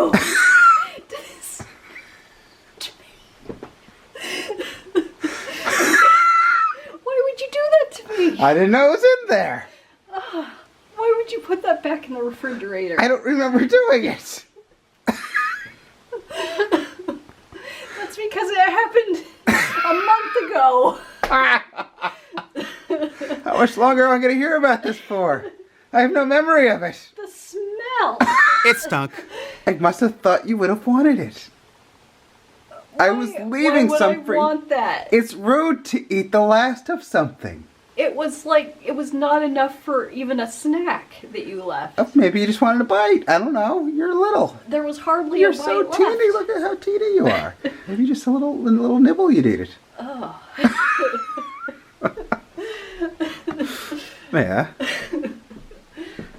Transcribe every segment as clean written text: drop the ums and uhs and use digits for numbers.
do this to me? Why would you do that to me? I didn't know it was in there. Why would you put that back in the refrigerator? I don't remember doing it. That's because it happened a month ago. How much longer am I going to hear about this for? I have no memory of it. The smell. It stunk. I must have thought you would have wanted it. I was leaving something. Why would I want that? It's rude to eat the last of something. It was like, it was not enough for even a snack that you left. Oh, maybe you just wanted a bite. I don't know. You're little. There was hardly You're a bite so left. teeny. Look at how teeny you are. Maybe just a little nibble you'd eat it. Oh. Yeah.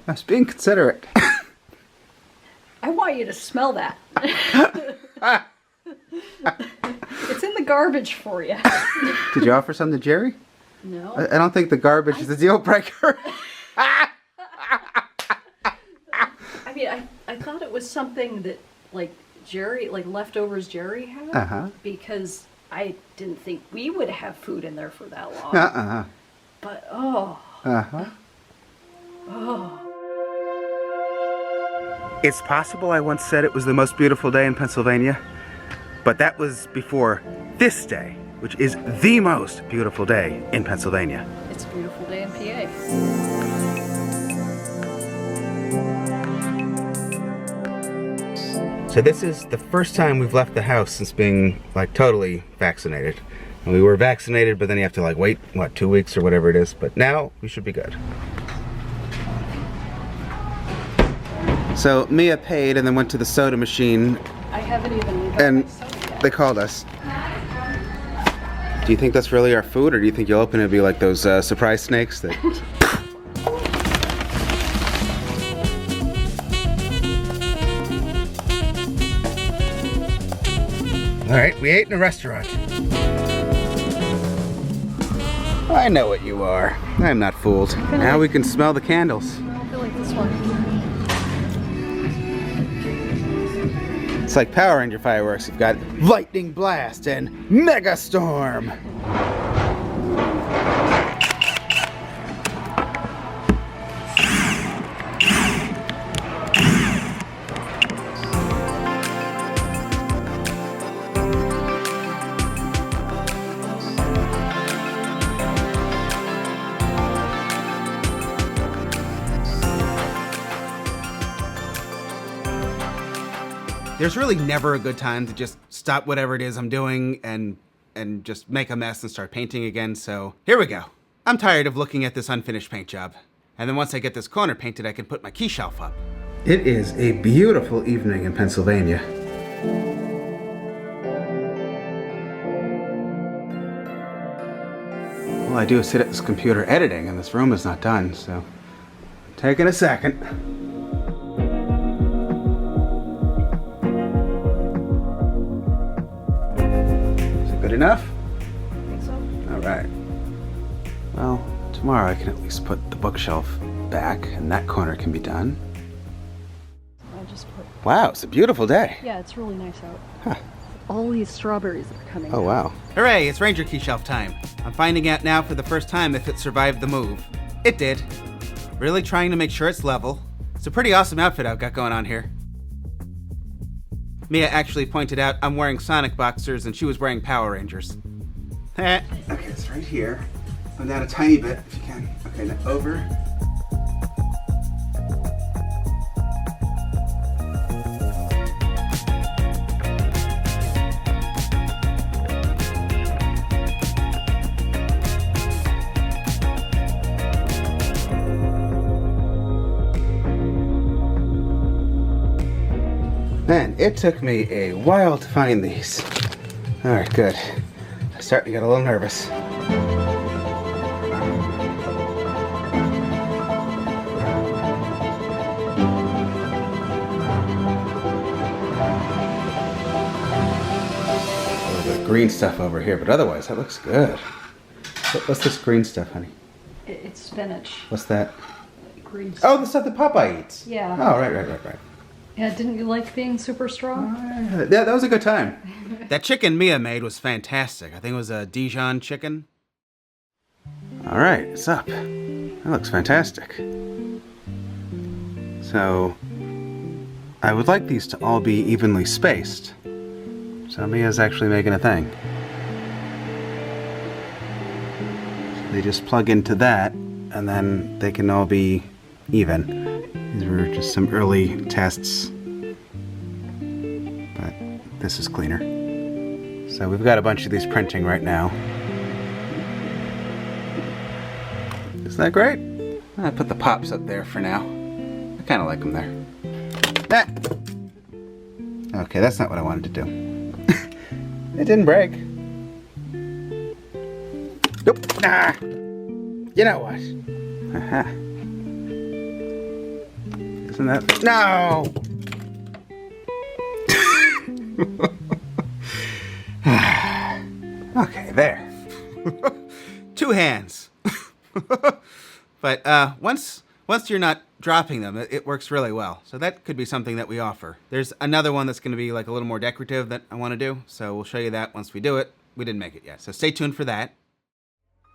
I was being considerate. I want you to smell that. It's in the garbage for you. Did you offer some to Jerry? No. I don't think the garbage is a deal breaker. I mean, I thought it was something that, like, Jerry, like leftovers Jerry had. Uh-huh. Because I didn't think we would have food in there for that long. Uh-uh. But, oh. Uh-huh. Oh. It's possible I once said it was the most beautiful day in Pennsylvania, but that was before this day, which is the most beautiful day in Pennsylvania. It's a beautiful day in PA. So this is the first time we've left the house since being, like, totally vaccinated. And we were vaccinated, but then you have to, like, wait, what, 2 weeks or whatever it is. But now we should be good. So Mia paid and then went to the soda machine. I haven't even got And my soda yet. they called us. Do you think that's really our food, or do you think you'll open it and be like those surprise snakes that... Alright, we ate in a restaurant. I know what you are. I'm not fooled. Now we can smell the candles. I feel like this one. It's like Power Ranger fireworks. You've got Lightning Blast and Mega Storm. There's really never a good time to just stop whatever it is I'm doing and just make a mess and start painting again, so here we go. I'm tired of looking at this unfinished paint job. And then once I get this corner painted, I can put my key shelf up. It is a beautiful evening in Pennsylvania. All I do is sit at this computer editing, and this room is not done, so taking a second. Good enough? I think so. All right. Well, tomorrow I can at least put the bookshelf back, and that corner can be done. I just put... Wow, it's a beautiful day. Yeah, it's really nice out. Huh. All these strawberries that are coming Oh, out. wow. Hooray, it's Ranger Key Shelf time. I'm finding out now for the first time if it survived the move. It did. Really trying to make sure it's level. It's a pretty awesome outfit I've got going on here. Mia actually pointed out I'm wearing Sonic boxers and she was wearing Power Rangers. Okay, it's right here. Go down a tiny bit if you can. Okay, now over. Man, it took me a while to find these. All right, good. I'm starting to get a little nervous. A little bit of green stuff over here, but otherwise that looks good. What's this green stuff, honey? It's spinach. What's that? Green Oh, the stuff that Popeye eats. Yeah. Oh, right. Yeah, didn't you like being super strong? Yeah, that was a good time. That chicken Mia made was fantastic. I think it was a Dijon chicken. All right, it's up. That looks fantastic. So, I would like these to all be evenly spaced. So Mia's actually making a thing. So they just plug into that, and then they can all be even. These were just some early tests, but this is cleaner. So we've got a bunch of these printing right now. Isn't that great? I put the pops up there for now. I kind of like them there. Ah! Okay, that's not what I wanted to do. It didn't break. Nope. Ah! You know what? Aha. Isn't that... No! Okay, there. 2 hands. But once you're not dropping them, it works really well. So that could be something that we offer. There's another one that's going to be like a little more decorative that I want to do. So we'll show you that once we do it. We didn't make it yet, so stay tuned for that.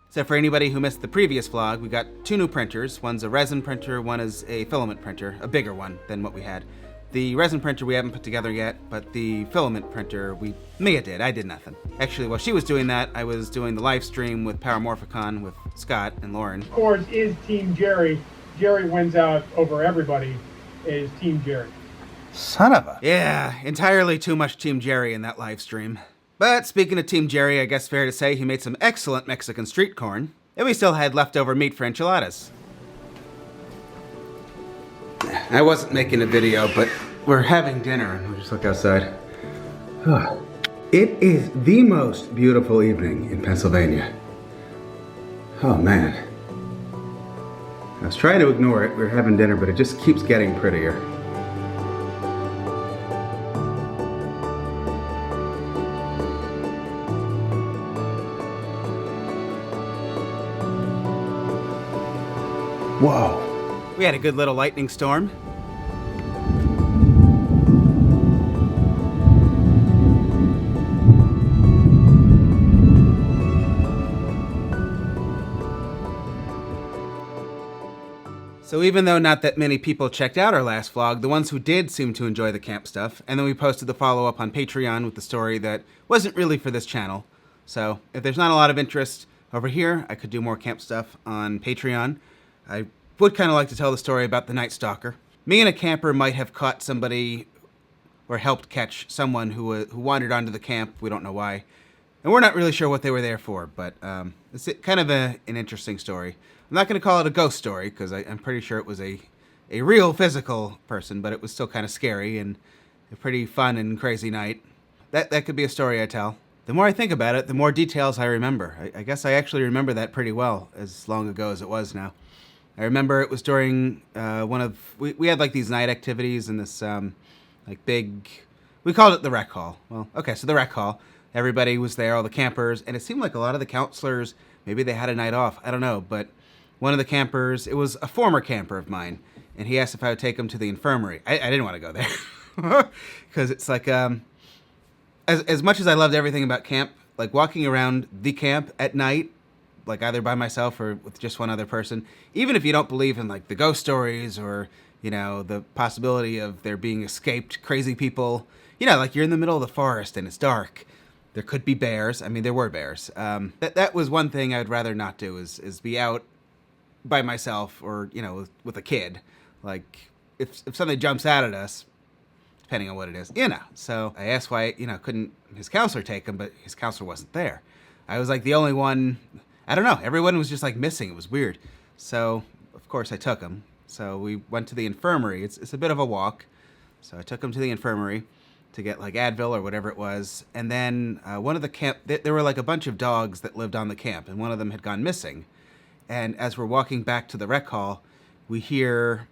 So for anybody who missed the previous vlog, we got 2 new printers. One's a resin printer, one is a filament printer, a bigger one than what we had. The resin printer we haven't put together yet, but the filament printer, Mia did. I did nothing. Actually, while she was doing that, I was doing the live stream with Paramorphicon with Scott and Lauren. Of course, is Team Jerry. Jerry wins out over everybody, is Team Jerry. Son of a... Yeah, entirely too much Team Jerry in that live stream. But speaking of Team Jerry, I guess fair to say he made some excellent Mexican street corn. And we still had leftover meat for enchiladas. I wasn't making a video, but we're having dinner and we'll just look outside. It is the most beautiful evening in Pennsylvania. Oh man. I was trying to ignore it. We're having dinner, but it just keeps getting prettier. Whoa. We had a good little lightning storm. So even though not that many people checked out our last vlog, the ones who did seem to enjoy the camp stuff, and then we posted the follow-up on Patreon with the story that wasn't really for this channel. So if there's not a lot of interest over here, I could do more camp stuff on Patreon. I would kind of like to tell the story about the Night Stalker. Me and a camper might have caught somebody or helped catch someone who wandered onto the camp. We don't know why. And we're not really sure what they were there for, but it's kind of an interesting story. I'm not going to call it a ghost story, because I'm pretty sure it was a real physical person, but it was still kind of scary and a pretty fun and crazy night. That could be a story I tell. The more I think about it, the more details I remember. I guess I actually remember that pretty well, as long ago as it was now. I remember it was during we had like these night activities in this like big, we called it the rec hall. Well, okay, so the rec hall. Everybody was there, all the campers, and it seemed like a lot of the counselors, maybe they had a night off, I don't know, but one of the campers, it was a former camper of mine, and he asked if I would take him to the infirmary. I didn't want to go there, because it's like, as much as I loved everything about camp, like walking around the camp at night, like either by myself or with just one other person, even if you don't believe in like the ghost stories or, you know, the possibility of there being escaped crazy people, you know, like you're in the middle of the forest and it's dark. There could be bears. I mean, there were bears. That was one thing I would rather not do is be out by myself or, you know, with a kid. Like if something jumps out at us, depending on what it is, you know. So I asked why, you know, couldn't his counselor take him, but his counselor wasn't there. I was like the only one, I don't know, everyone was just like missing. It was weird. So of course I took him. So we went to the infirmary. It's a bit of a walk. So I took him to the infirmary to get like Advil or whatever it was. And then one of the camp, there were like a bunch of dogs that lived on the camp, and one of them had gone missing. And as we're walking back to the rec hall, we hear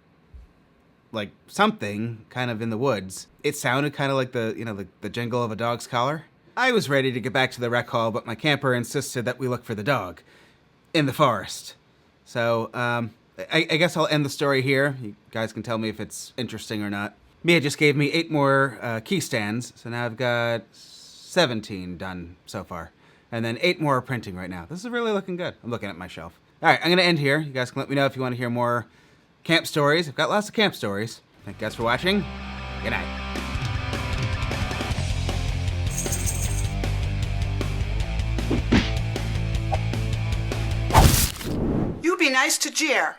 like something kind of in the woods. It sounded kind of like the jingle of a dog's collar. I was ready to get back to the rec hall, but my camper insisted that we look for the dog in the forest. So I guess I'll end the story here. You guys can tell me if it's interesting or not. Mia just gave me 8 more key stands, so now I've got 17 done so far. And then 8 more are printing right now. This is really looking good. I'm looking at my shelf. All right, I'm going to end here. You guys can let me know if you want to hear more camp stories. I've got lots of camp stories. Thank you guys for watching. Good night. You be nice to Jer.